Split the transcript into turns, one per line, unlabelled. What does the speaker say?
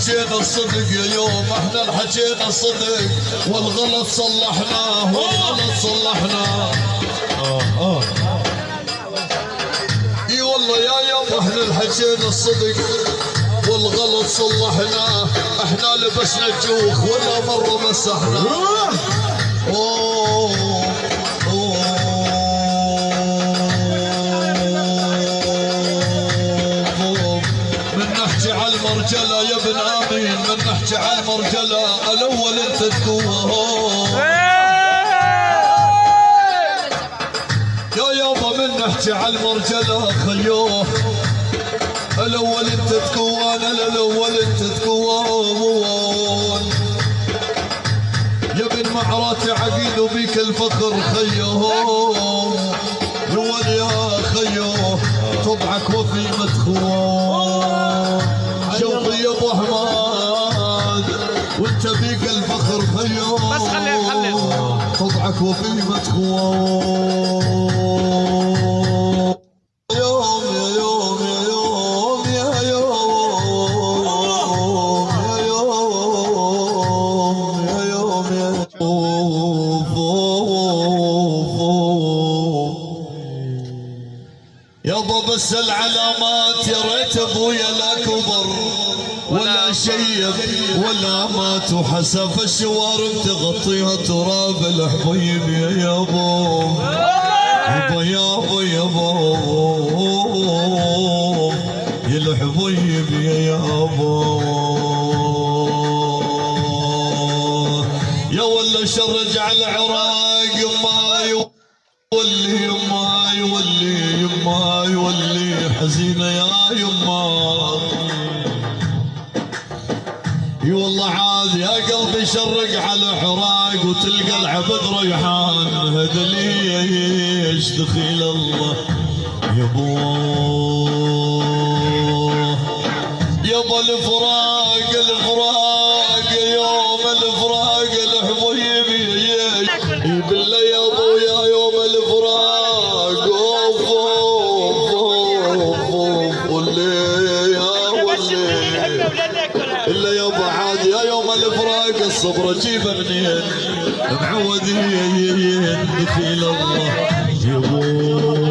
حكينا الصدق يا يوم احنا حكينا الصدق والغلط صلحناه والغلط صلحناه. اي والله يا يوم احنا حكينا الصدق والغلط صلحناه. احنا لبسنا الجوخ ولا مرة مسحناه. من نحكي على المرجلة يا ابن امين، من نحكي على المرجلة الاول انت تكون. يا يابا من نحكي على المرجلة خيوه الاول انت تكون، الاول انت تكون. يا ابن معراتي عقيد وبيك الفخر خيوه. يول يا خيوه طبعك وفي مدخون. شوقي يا ابو احمد وانت بيك الفخر خيوه.
بس خليه
طبعك وفي مدخون. يابا بس العلامات يا ريت ابويا لا كبر ولا شيب ولا مات وحسف الشوارب تغطيها تراب الحبيب يا يابا. يابا يابا يابا يا الحبيب يا يابا. يا ولا شرج على العراق ما يولي يما يولي يما يولي حزينة يا يما. اي والله عاد يا قلبي شرق على حراق وتلقى العبد ريحان هدليش دخيل الله يبوه. يبا الفراق الفراق يوم الفراق الحبيب بالله يا ابويا يوم الفراق اوف اوف اوف واللي يا واللي الا يابا عادي يا يوم الفراق الصبر اجيبه منين معودين دخيل الله يبوه.